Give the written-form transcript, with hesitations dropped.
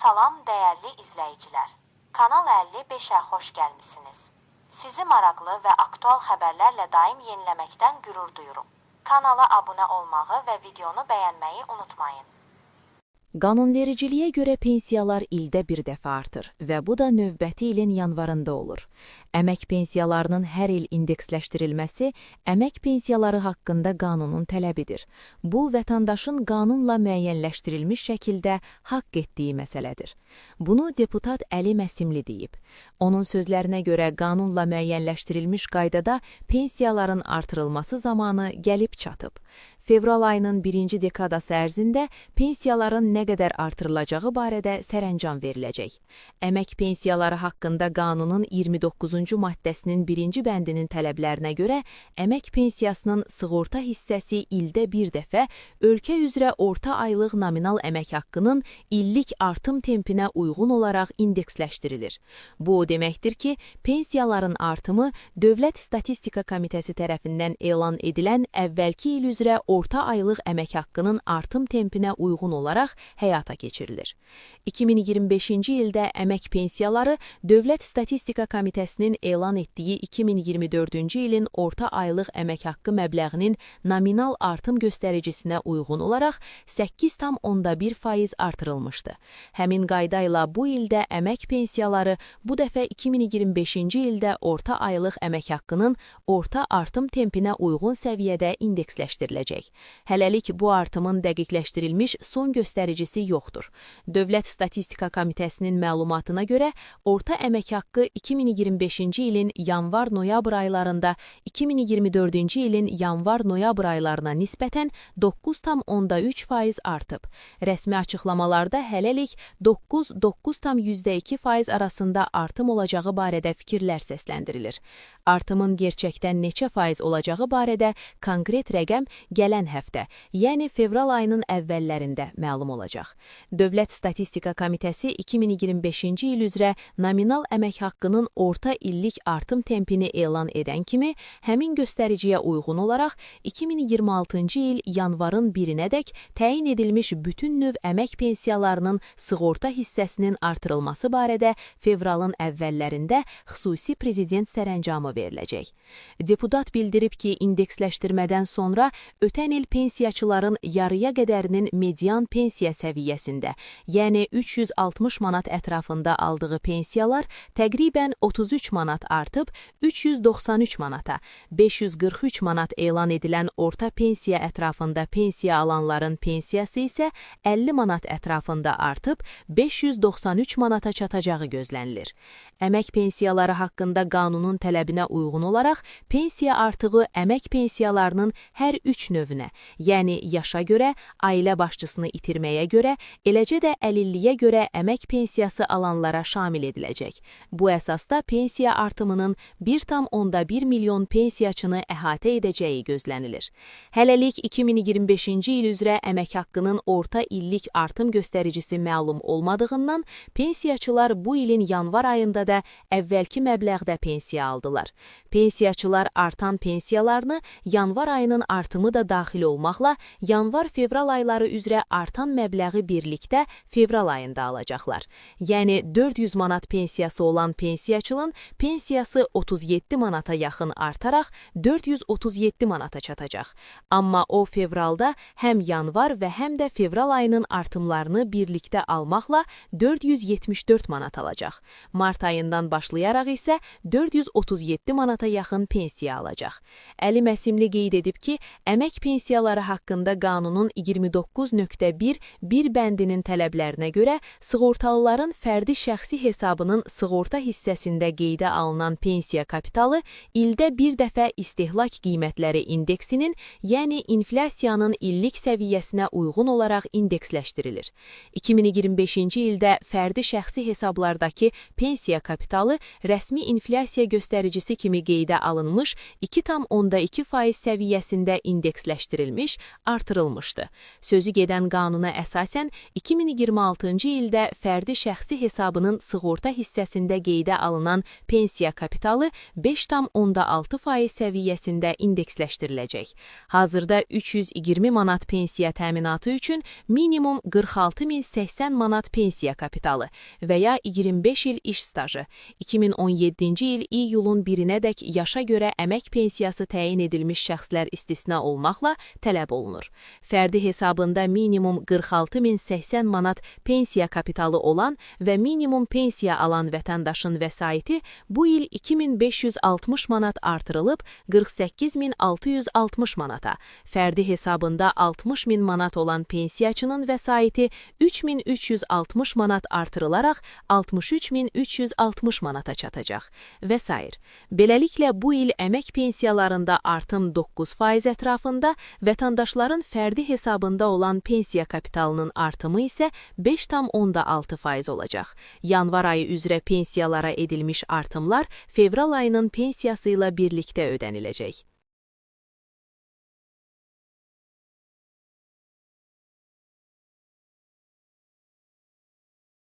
Salam dəyərli izləyicilər. Kanal 55-ə xoş gəlmisiniz. Sizi maraqlı və aktual xəbərlərlə daim yeniləməkdən qürur duyurum. Kanala abunə olmağı və videonu bəyənməyi unutmayın. Qanunvericiliyə görə pensiyalar ildə bir dəfə artır və bu da növbəti ilin yanvarında olur. Əmək pensiyalarının hər il indeksləşdirilməsi əmək pensiyaları haqqında qanunun tələbidir. Bu, vətəndaşın qanunla müəyyənləşdirilmiş şəkildə haqq etdiyi məsələdir. Bunu deputat Əli Məsimli deyib. Onun sözlərinə görə qanunla müəyyənləşdirilmiş qaydada pensiyaların artırılması zamanı gəlib çatıb. Fevral ayının birinci dekadası ərzində pensiyaların nə qədər artırılacağı barədə sərəncam veriləcək. Əmək pensiyaları haqqında qanunun 29-cu maddəsinin birinci bəndinin tələblərinə görə əmək pensiyasının sığorta hissəsi ildə bir dəfə ölkə üzrə orta aylıq nominal əmək haqqının illik artım tempinə uyğun olaraq indeksləşdirilir. Bu o deməkdir ki, pensiyaların artımı Dövlət Statistika Komitəsi tərəfindən elan edilən əvvəlki il üzrə orta aylıq əmək haqqının artım tempinə uyğun olaraq həyata keçirilir. 2025-ci ildə əmək pensiyaları Dövlət Statistika Komitəsinin elan etdiyi 2024-cü ilin orta aylıq əmək haqqı məbləğinin nominal artım göstəricisinə uyğun olaraq 8,1% artırılmışdı. Həmin qayda ilə bu ildə əmək pensiyaları bu dəfə 2025-ci ildə orta aylıq əmək haqqının orta artım tempinə uyğun səviyyədə indeksləşdiriləcək. Hələlik bu artımın dəqiqləşdirilmiş son göstəricisi yoxdur. Dövlət Statistika Komitəsinin məlumatına görə, orta əmək haqqı 2025-ci ilin yanvar-noyabr aylarında 2024-cü ilin yanvar-noyabr aylarına nisbətən 9,3% artıb. Rəsmi açıqlamalarda hələlik 9,2% arasında artım olacağı barədə fikirlər səsləndirilir. Artımın gerçəkdən neçə faiz olacağı barədə konkret rəqəm gələn həftə, yəni fevral ayının əvvəllərində məlum olacaq. Dövlət Statistika Komitəsi 2025-ci il üzrə nominal əmək haqqının orta illik artım tempini elan edən kimi, həmin göstəriciyə uyğun olaraq 2026-cı il yanvarın 1-nədək təyin edilmiş bütün növ əmək pensiyalarının sığorta hissəsinin artırılması barədə fevralın əvvəllərində xüsusi prezident sərəncamı veriləcək. Deputat bildirib ki, indeksləşdirmədən sonra ötən il pensiyaçıların yarıya qədərinin median pensiya səviyyəsində, yəni 360 manat ətrafında aldığı pensiyalar təqribən 33 manat artıb 393 manata, 543 manat elan edilən orta pensiya ətrafında pensiya alanların pensiyası isə 50 manat ətrafında artıb 593 manata çatacağı gözlənilir. Əmək pensiyaları haqqında qanunun tələbinə uyğun olaraq pensiya artığı əmək pensiyalarının hər üç növünə, yəni yaşa görə, ailə başçısını itirməyə görə, eləcə də əlilliyə görə əmək pensiyası alanlara şamil ediləcək. Bu əsasda pensiya artımının 1,1 milyon pensiyaçını əhatə edəcəyi gözlənilir. Hələlik 2025-ci il üzrə əmək haqqının orta illik artım göstəricisi məlum olmadığından, pensiyaçılar bu ilin yanvar ayında da əvvəlki məbləğdə pensiya aldılar. Pensiyaçılar artan pensiyalarını yanvar ayının artımı da daxil olmaqla yanvar-fevral ayları üzrə artan məbləği birlikdə fevral ayında alacaqlar. Yəni 400 manat pensiyası olan pensiyaçının pensiyası 37 manata yaxın artaraq 437 manata çatacaq. Amma o fevralda həm yanvar və həm də fevral ayının artımlarını birlikdə almaqla 474 manat alacaq. Mart ayından başlayaraq isə 437 manata yaxın pensiya alacaq. Əli Məsimli qeyd edib ki, əmək pensiyaları haqqında qanunun 29.1 bəndinin tələblərinə görə sığortalıların fərdi şəxsi hesabının sığorta hissəsində qeydə alınan pensiya kapitalı ildə bir dəfə istehlak qiymətləri indeksinin, yəni inflyasiyanın illik səviyyəsinə uyğun olaraq indeksləşdirilir. 2025-ci ildə fərdi şəxsi hesablardakı pensiya kapitalı rəsmi inflyasiya göstəricisi kimi qeydə alınmış 2,2% səviyyəsində indeksləşdirilir. indeksləşdirilmiş, artırılmışdı. Sözü gedən qanuna əsasən 2026-cı ildə fərdi şəxsi hesabının sığorta hissəsində qeydə alınan pensiya kapitalı 5,6% səviyyəsində indeksləşdiriləcək. Hazırda 320 manat pensiya təminatı üçün minimum 46.080 manat pensiya kapitalı və ya 25 il iş stajı, 2017-ci il iyulun 1-nədək yaşa görə əmək pensiyası təyin edilmiş şəxslər istisna olmaqla tələb olunur. Fərdi hesabında minimum 46.080 manat pensiya kapitalı olan və minimum pensiya alan vətəndaşın vəsaiti bu il 2560 manat artırılıb 48.660 manata, fərdi hesabında 60.000 manat olan pensiyaçının vəsaiti 3.360 manat artırılaraq 63.360 manata çatacaq və s. Beləliklə, bu il əmək pensiyalarında artım 9% ətrafında, vətəndaşların fərdi hesabında olan pensiya kapitalının artımı isə 5,6% olacaq. Yanvar ayı üzrə pensiyalara edilmiş artımlar fevral ayının pensiyası ilə birlikdə ödəniləcək.